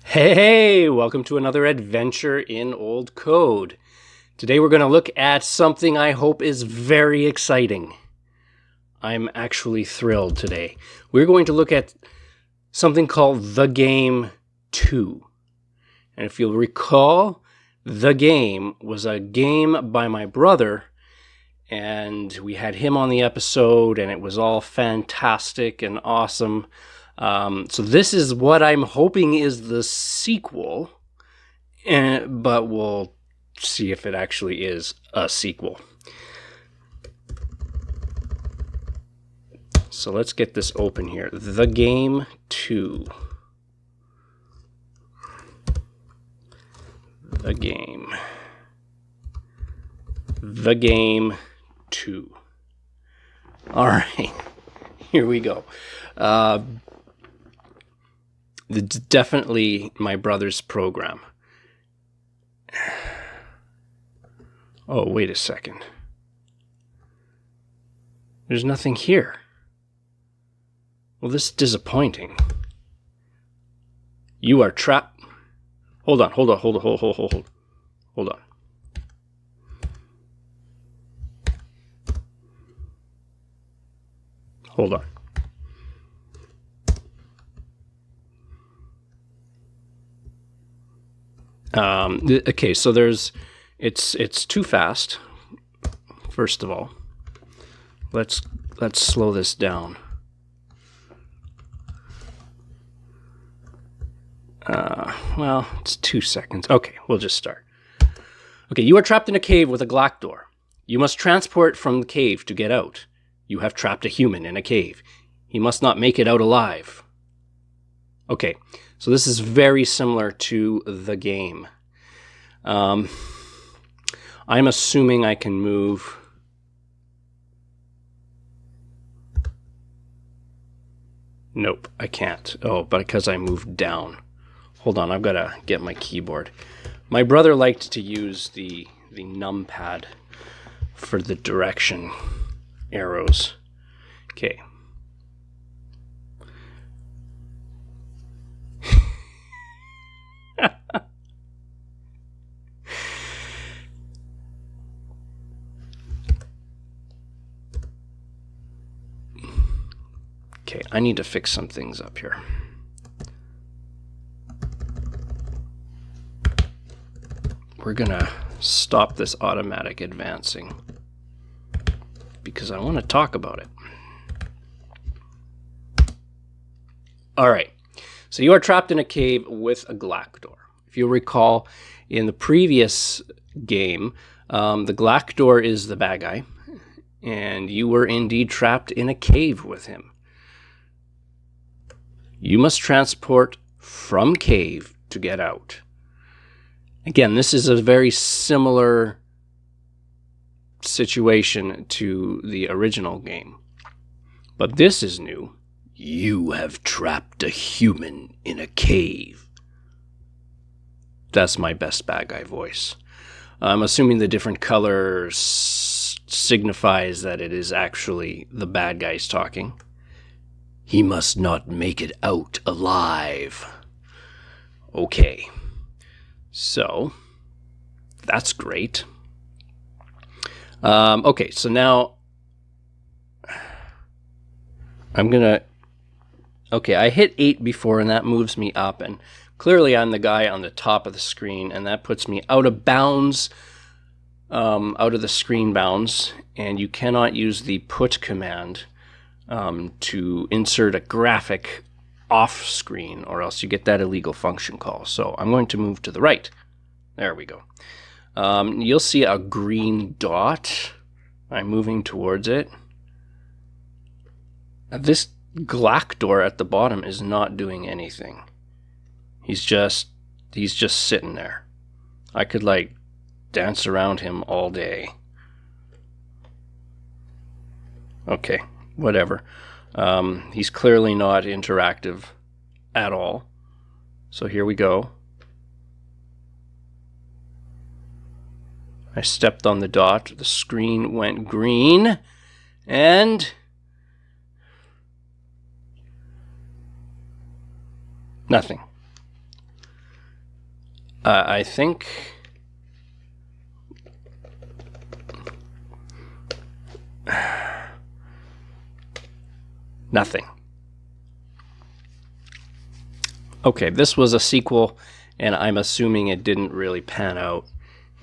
Hey, welcome to another adventure in old code. Today we're going to look at something I hope is very exciting. I'm actually thrilled today. We're going to look at something called The Game 2. And if you'll recall, The Game was a game by my brother, and we had him on the episode, and it was all fantastic and awesome. So this is what I'm hoping is the sequel, but we'll see if it actually is a sequel. So let's get this open here. The Game 2. The Game. The Game 2. All right, here we go. It's definitely my brother's program. Oh, wait a second. There's nothing here. Well, this is disappointing. You are trapped. Hold on. Hold on. Okay, so it's too fast. First of all, let's slow this down. Well, it's 2 seconds. Okay, we'll just start. Okay, you are trapped in a cave with a black door. You must transport from the cave to get out. You have trapped a human in a cave. He must not make it out alive. Okay, so this is very similar to the game. I'm assuming I can move. Nope, I can't. Oh, but because I moved down. Hold on, I've got to get my keyboard. My brother liked to use the numpad for the direction arrows. Okay. Okay, I need to fix some things up here. We're gonna stop this automatic advancing because I want to talk about it. All right, so you are trapped in a cave with a black door. If you recall, in the previous game, the black door is the bad guy, and you were indeed trapped in a cave with him. You must transport from cave to get out. Again, this is a very similar situation to the original game. But this is new. You have trapped a human in a cave. That's my best bad guy voice. I'm assuming the different color signifies that it is actually the bad guys talking. He must not make it out alive. Okay. So, that's great. Okay, so now I'm gonna... Okay, I hit 8 before, and that moves me up, and clearly I'm the guy on the top of the screen, and that puts me out of bounds, out of the screen bounds, and you cannot use the put command to insert a graphic off screen, or else you get that illegal function call. So I'm going to move to the right. There we go. You'll see a green dot. I'm moving towards it. This black door at the bottom is not doing anything. He's just sitting there. I could like dance around him all day. Okay, whatever. He's clearly not interactive at all. So here we go. I stepped on the dot. The screen went green. And nothing. I think nothing. Okay, this was a sequel, and I'm assuming it didn't really pan out,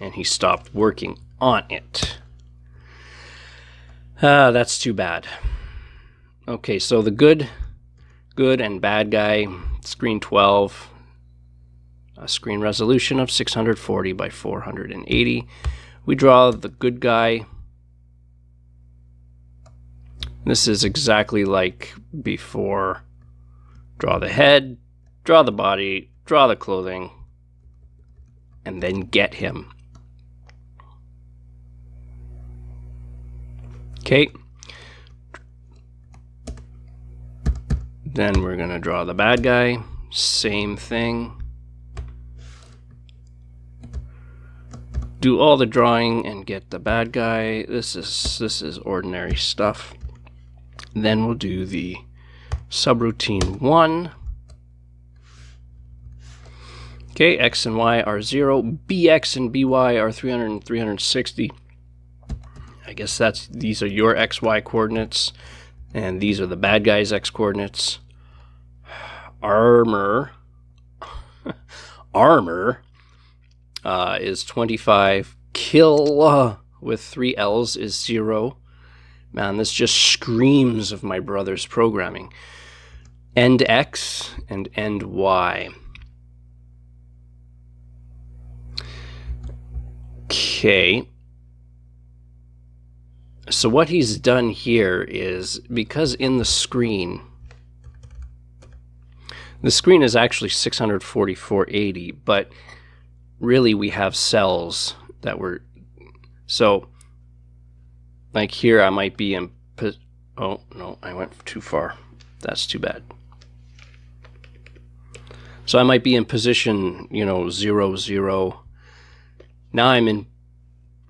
and he stopped working on it. That's too bad. Okay, so the good and bad guy, screen 12, a screen resolution of 640 by 480. We draw the good guy. This is exactly like before. Draw the head, draw the body, draw the clothing, and then get him. Okay. Then we're going to draw the bad guy. Same thing. Do all the drawing and get the bad guy. This is ordinary stuff. Then we'll do the subroutine 1. Okay, X and Y are 0. BX and BY are 300 and 360. I guess these are your XY coordinates, and these are the bad guy's X coordinates. Armor is 25. Kill with 3 L's is 0. Man, this just screams of my brother's programming. End X and end Y. Okay. So what he's done here is, because in the screen is actually 644.80, but really we have cells that were, so like here I might be in, oh no, I went too far. That's too bad. So I might be in position, 0, 0. Now I'm in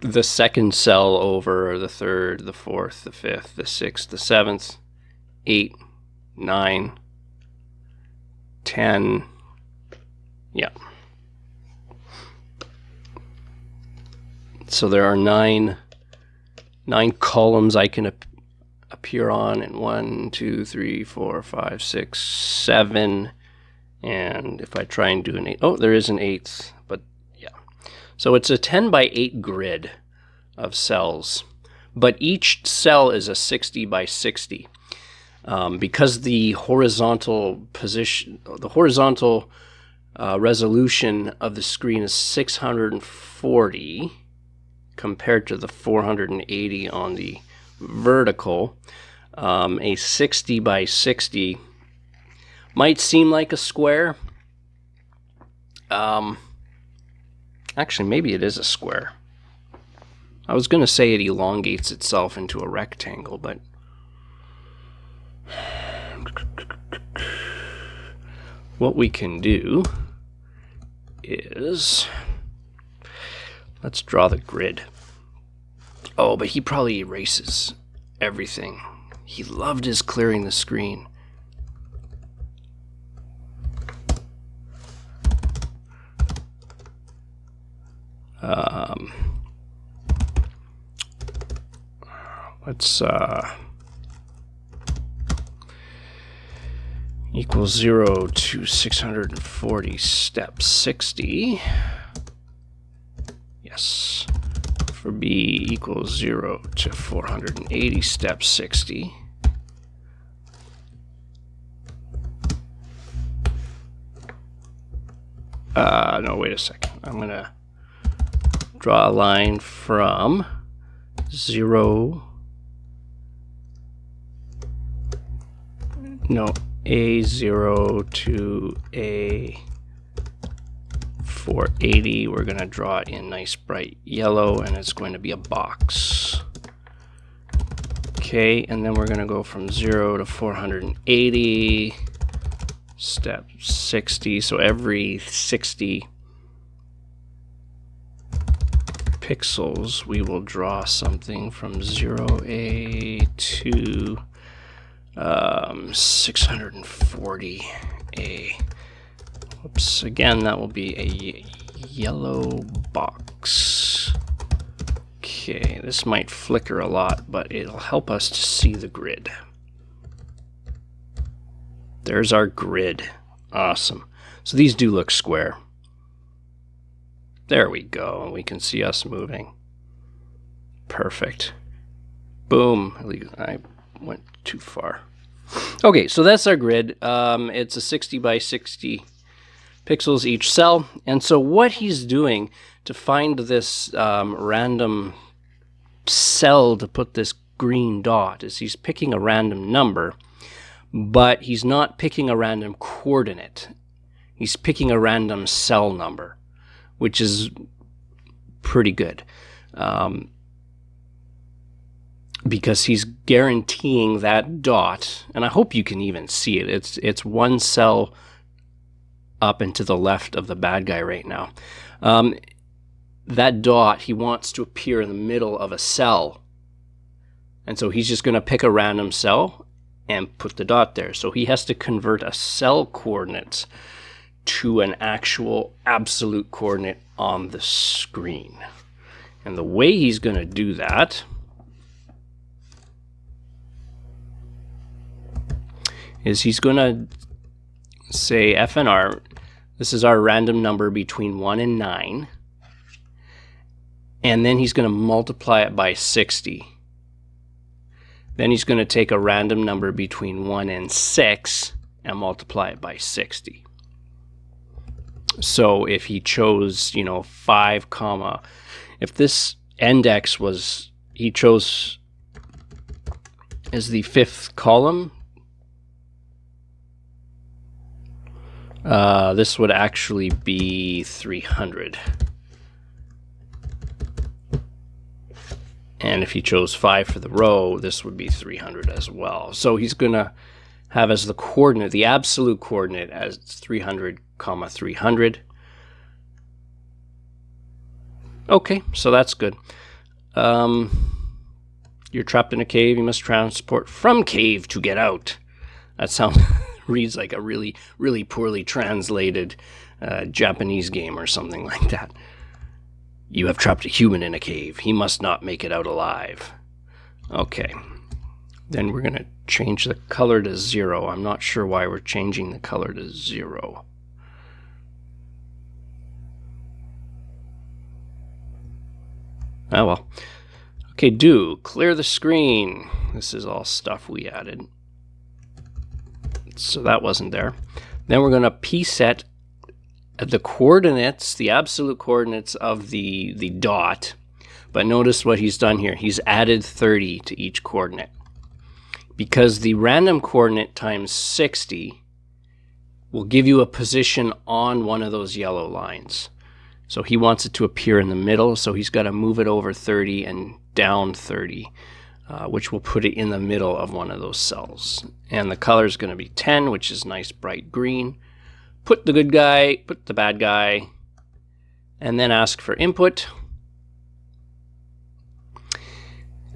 the second cell over, or the third, the fourth, the fifth, the sixth, the seventh, 8, 9, 10. Yeah. So there are nine columns I can appear on, and 1, 2, 3, 4, 5, 6, 7. And if I try and do an 8, oh, there is an 8th, but yeah. So it's a 10 by 8 grid of cells, but each cell is a 60 by 60. Because the horizontal position, the horizontal resolution of the screen is 640 compared to the 480 on the vertical. A 60 by 60 might seem like a square. Actually, maybe it is a square. I was going to say it elongates itself into a rectangle, but what we can do is, let's draw the grid. Oh, but he probably erases everything. He loved his clearing the screen. Let's equals 0 to 640 step 60. Yes. For B equals 0 to 480 step 60. No, wait a second. I'm going to draw a line from 0, no, A0 to A480. We're going to draw it in nice bright yellow, and it's going to be a box. Okay, and then we're going to go from 0 to 480, step 60. So every 60 pixels, we will draw something from 0A to 640A. Whoops, again, that will be a yellow box. Okay, this might flicker a lot, but it'll help us to see the grid. There's our grid. Awesome. So these do look square. There we go. We can see us moving. Perfect. Boom. I went too far. Okay, so that's our grid. It's a 60 by 60 pixels each cell. And so what he's doing to find this random cell to put this green dot is he's picking a random number, but he's not picking a random coordinate. He's picking a random cell number, which is pretty good. Because he's guaranteeing that dot, and I hope you can even see it. It's one cell up and to the left of the bad guy right now. That dot, he wants to appear in the middle of a cell. And so he's just going to pick a random cell and put the dot there. So he has to convert a cell coordinate to an actual absolute coordinate on the screen. And the way he's going to do that is he's going to say FNR, this is our random number between 1 and 9, and then he's going to multiply it by 60. Then he's going to take a random number between 1 and 6 and multiply it by 60. So if he chose, 5 comma, if this index was, he chose as the 5th column, this would actually be 300. And if he chose 5 for the row, this would be 300 as well. So he's going to have as the coordinate, the absolute coordinate, as 300, 300. Okay, so that's good. You're trapped in a cave. You must transport from cave to get out. That sounds reads like a really, really poorly translated Japanese game or something like that. You have trapped a human in a cave. He must not make it out alive. Okay. Then we're going to change the color to 0. I'm not sure why we're changing the color to 0. Oh well. Okay, clear the screen. This is all stuff we added. So that wasn't there. Then we're going to p-set the coordinates, the absolute coordinates of the dot. But notice what he's done here. He's added 30 to each coordinate. Because the random coordinate times 60 will give you a position on one of those yellow lines. So he wants it to appear in the middle, so he's got to move it over 30 and down 30. Which will put it in the middle of one of those cells. And the color is going to be 10, which is nice bright green. Put the good guy, put the bad guy, and then ask for input.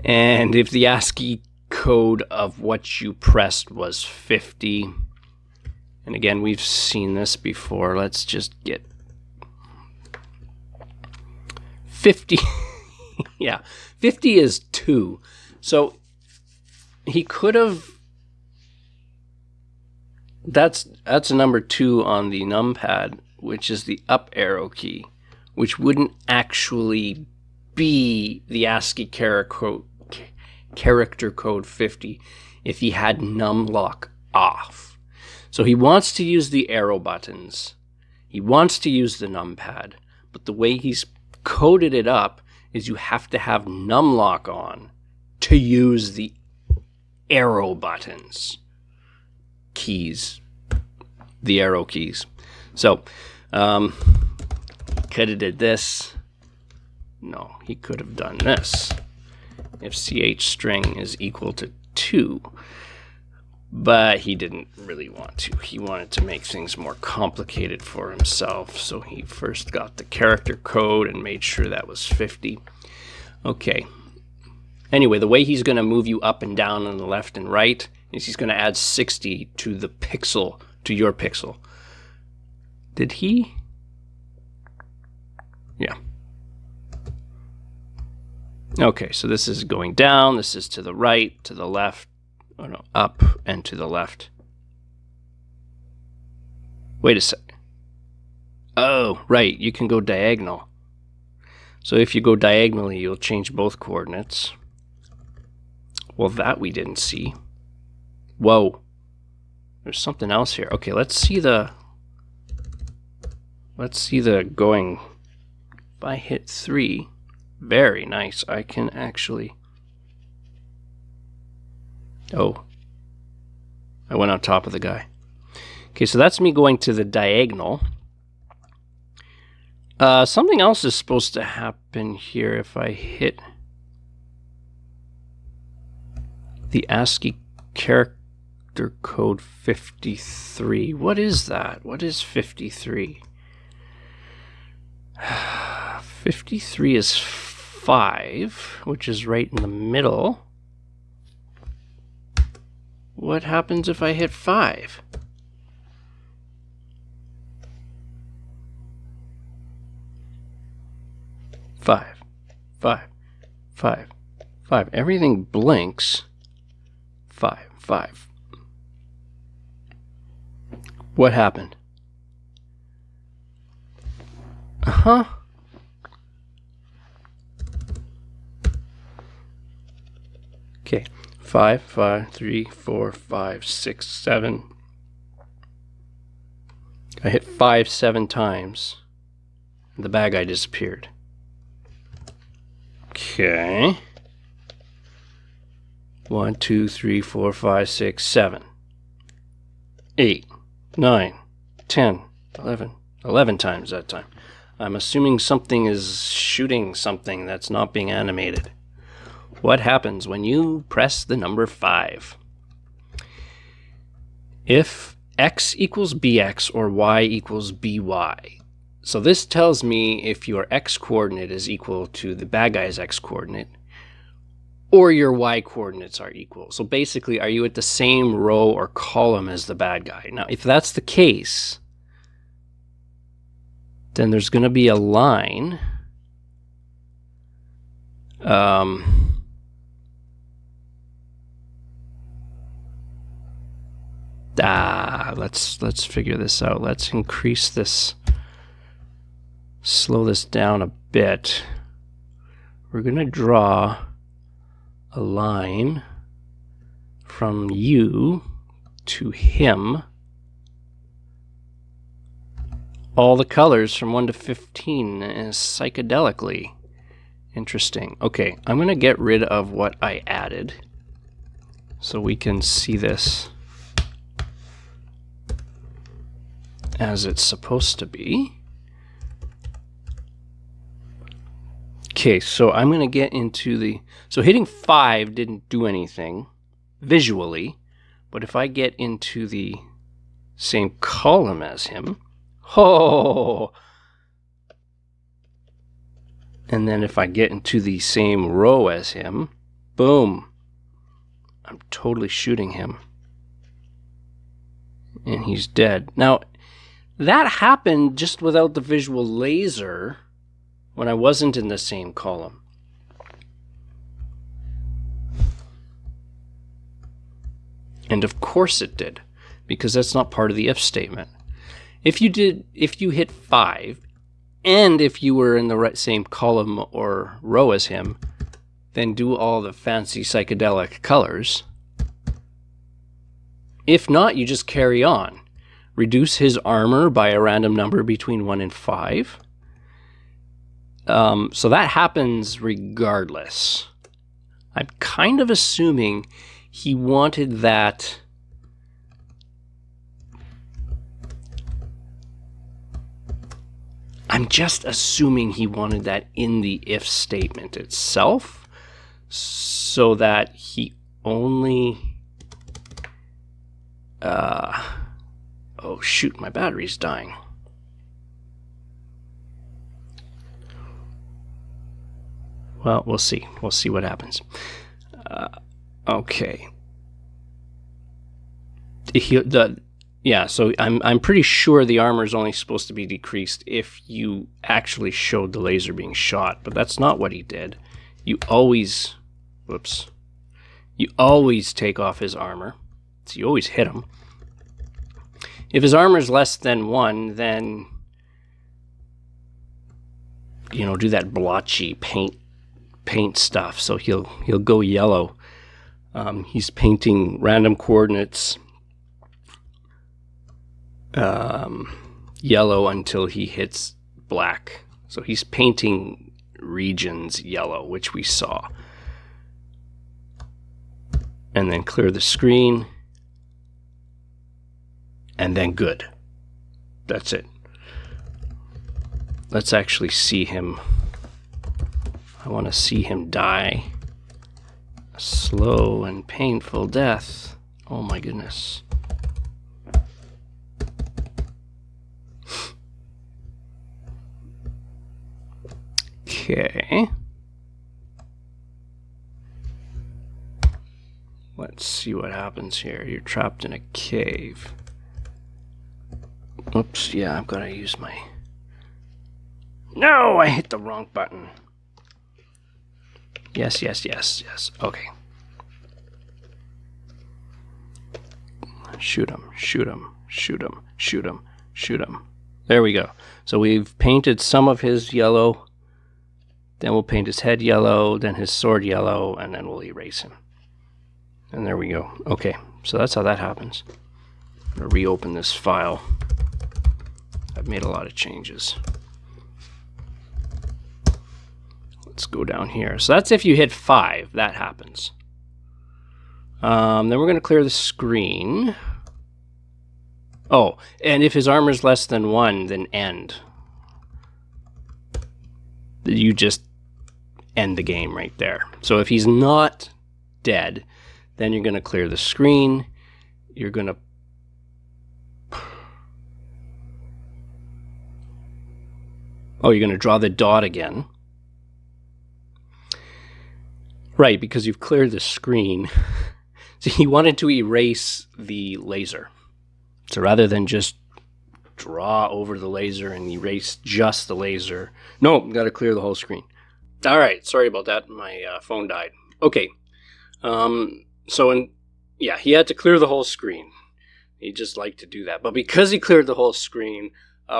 And if the ASCII code of what you pressed was 50, and again, we've seen this before, let's just get 50. Yeah, 50 is 2. So he could have, that's a number 2 on the numpad, which is the up arrow key, which wouldn't actually be the ASCII character code 50 if he had numlock off. So he wants to use the arrow buttons. He wants to use the numpad, but the way he's coded it up is you have to have numlock on to use the arrow buttons keys, the arrow keys. So could have did this. No, he could have done this if ch string is equal to 2, but he didn't really want to. He wanted to make things more complicated for himself, so he first got the character code and made sure that was 50. Okay. Anyway, the way he's going to move you up and down on the left and right is he's going to add 60 to the pixel, to your pixel. Did he? Yeah. Okay, so this is going down, this is to the right, to the left, oh no, up and to the left. Wait a sec. Oh, right, you can go diagonal. So if you go diagonally, you'll change both coordinates. Well, that we didn't see. Whoa. There's something else here. Okay, let's see the going. If I hit 3, very nice. I can actually... Oh. I went on top of the guy. Okay, so that's me going to the diagonal. Something else is supposed to happen here if I hit the ASCII character code 53. What is that? What is 53? 53 is 5, which is right in the middle. What happens if I hit 5? Five. Everything blinks. 5. What happened? Uh-huh. Okay. 5, 3, 4, 5, 6, 7. I hit 5 7 times. The bad guy disappeared. Okay. 1, 2, 3, 4, 5, 6, 7. 8, 9, 10, 11. 11 times that time. I'm assuming something is shooting something that's not being animated. What happens when you press the number 5? If x equals bx or y equals by. So this tells me if your x coordinate is equal to the bad guy's x coordinate or your y coordinates are equal. So basically, are you at the same row or column as the bad guy? Now, if that's the case, then there's going to be a line let's figure this out. Let's increase this, slow this down a bit. We're going to draw a line from you to him. All the colors from 1 to 15 is psychedelically interesting. Okay, I'm going to get rid of what I added so we can see this as it's supposed to be. Okay, so I'm going to get into the... So hitting 5 didn't do anything visually, but if I get into the same column as him, oh! And then if I get into the same row as him, boom! I'm totally shooting him. And he's dead. Now, that happened just without the visual laser when I wasn't in the same column. And of course it did, because that's not part of the if statement. If you hit 5, and if you were in the same column or row as him, then do all the fancy psychedelic colors. If not, you just carry on. Reduce his armor by a random number between 1 and 5. So that happens regardless. I'm kind of assuming he wanted that... I'm just assuming he wanted that in the if statement itself, so that he only... oh shoot, my battery's dying. Well, we'll see. We'll see what happens. Okay. Yeah, so I'm pretty sure the armor is only supposed to be decreased if you actually showed the laser being shot, but that's not what he did. You always, whoops, you always take off his armor, so you always hit him. If his armor is less than 1, then, you know, do that blotchy paint stuff, so he'll go yellow. He's painting random coordinates yellow until he hits black. So he's painting regions yellow, which we saw. And then clear the screen. And then good. That's it. Let's actually see him. I want to see him die. A slow and painful death. Oh my goodness. Okay. Let's see what happens here. You're trapped in a cave. Oops, yeah, I've got to use my... No, I hit the wrong button. Yes. Okay. Shoot him. There we go. So we've painted some of his yellow. Then we'll paint his head yellow, then his sword yellow, and then we'll erase him. And there we go. Okay, so that's how that happens. I'm going to reopen this file. I've made a lot of changes. Let's go down here. So that's if you hit 5, that happens. Then we're going to clear the screen. Oh, and if his armor is less than 1, then end. You just end the game right there. So if he's not dead, then you're going to clear the screen. You're going to... Oh, you're going to draw the dot again. Right, because you've cleared the screen. So he wanted to erase the laser. So rather than just draw over the laser and erase just the laser, no, got to clear the whole screen. All right, sorry about that. My phone died. Okay, yeah, he had to clear the whole screen. He just liked to do that. But because he cleared the whole screen,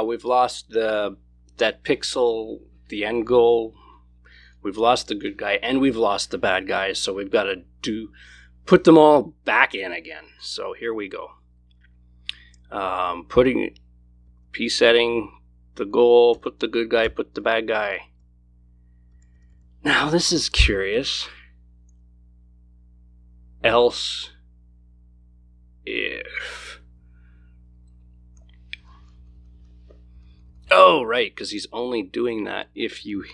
we've lost that pixel, the end goal. We've lost the good guy and we've lost the bad guy. So we've got to put them all back in again. So here we go. P-setting the goal, put the good guy, put the bad guy. Now this is curious. Else if... Oh, right, because he's only doing that if you...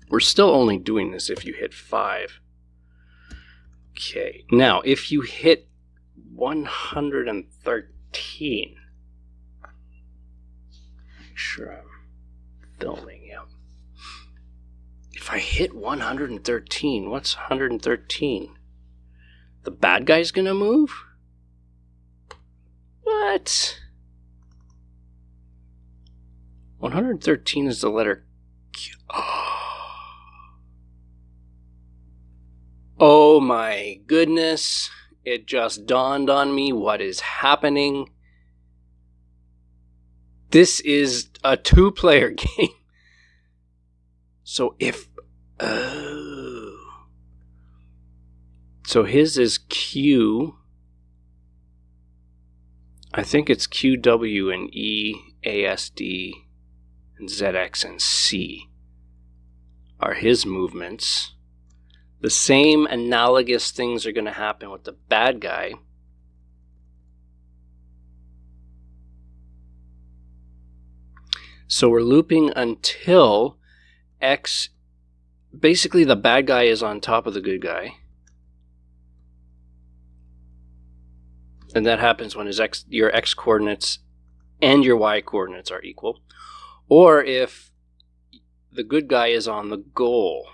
We're still only doing this if you hit 5. Okay, now if you hit 113... Make sure I'm filming, yeah. If I hit 113, what's 113? The bad guy's gonna move? What? 113 is the letter Q. Oh my goodness. It just dawned on me what is happening. This is a 2-player game. So if... So his is Q. I think it's Q, W, and E, A, S, D, and ZX, and C are his movements. The same analogous things are going to happen with the bad guy. So we're looping until X... Basically, the bad guy is on top of the good guy. And that happens when your X coordinates and your Y coordinates are equal. Or if the good guy is on the goal,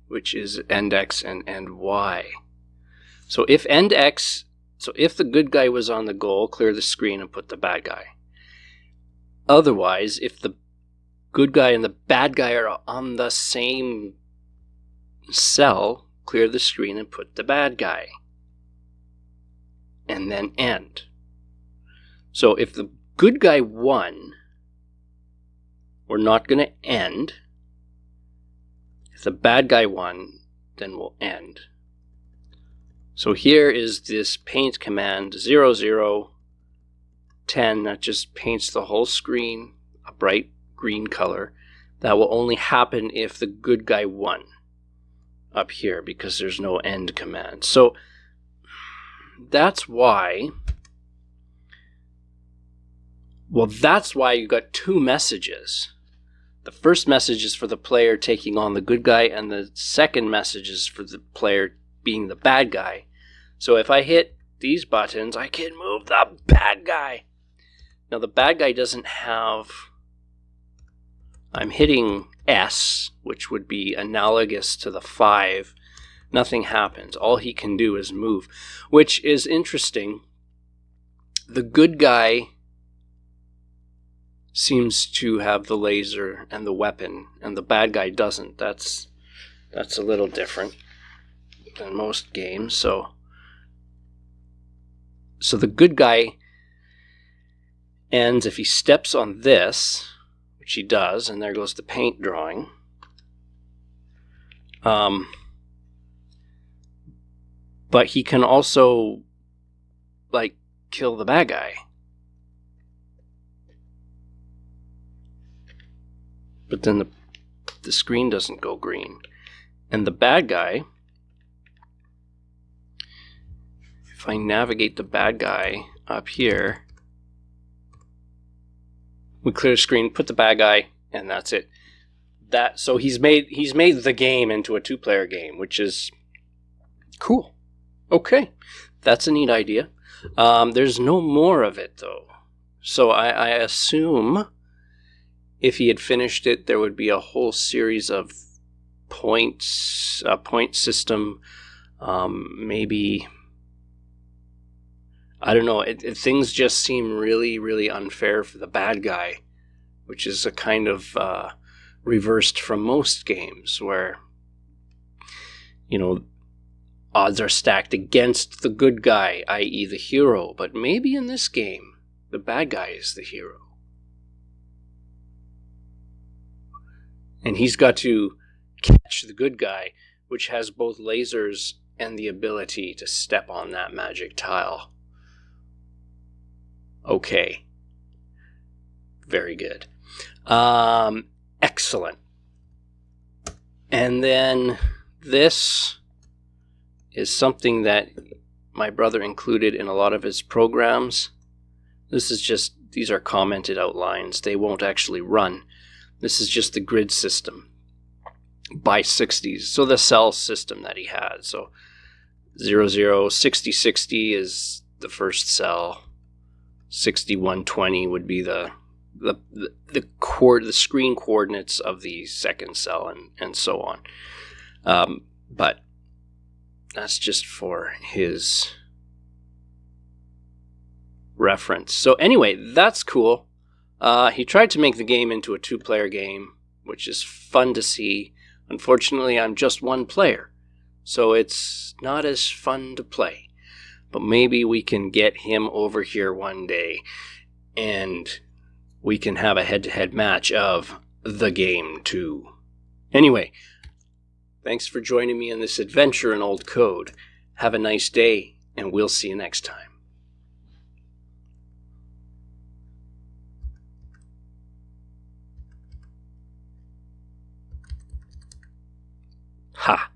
which is end X and end Y. So if end X So if the good guy was on the goal, clear the screen and put the bad guy. Otherwise, if the good guy and the bad guy are on the same cell, clear the screen and put the bad guy. And then end. So if the good guy won, we're not going to end. If the bad guy won, then we'll end. So here is this paint command 0010 that just paints the whole screen a bright green color. That will only happen if the good guy won up here because there's no end command. So that's why, that's why you got two messages. The first message is for the player taking on the good guy, and the second message is for the player being the bad guy. So if I hit these buttons, I can move the bad guy. Now the bad guy doesn't have... I'm hitting S, which would be analogous to the 5. Nothing happens. All he can do is move, which is interesting. The good guy seems to have the laser and the weapon, and the bad guy doesn't. That's a little different than most games. So the good guy ends if he steps on this, which he does, and there goes the paint drawing. But he can also, like, kill the bad guy. But then the screen doesn't go green. And the bad guy, if I navigate the bad guy up here, we clear the screen, put the bad guy, and that's it. So he's made the game into a 2-player game, which is cool. Okay, that's a neat idea. There's no more of it though. So I assume if he had finished it, there would be a whole series of points, a point system, maybe... I don't know, things just seem really, really unfair for the bad guy, which is a kind of reversed from most games where, you know, odds are stacked against the good guy, i.e. the hero. But maybe in this game, the bad guy is the hero. And he's got to catch the good guy, which has both lasers and the ability to step on that magic tile. Okay. Very good. Excellent. And then this is something that my brother included in a lot of his programs. This is just, these are commented outlines. They won't actually run. This is just the grid system by 60s. So the cell system that he had. So 00, 60, 60 is the first cell. 6120 would be the screen coordinates of the second cell, and so on. But that's just for his reference. So anyway, that's cool. He tried to make the game into a 2-player game, which is fun to see. Unfortunately, I'm just 1 player, so it's not as fun to play. But maybe we can get him over here one day and we can have a head-to-head match of The Game 2. Anyway, thanks for joining me in this adventure in old code. Have a nice day, and we'll see you next time. Ha!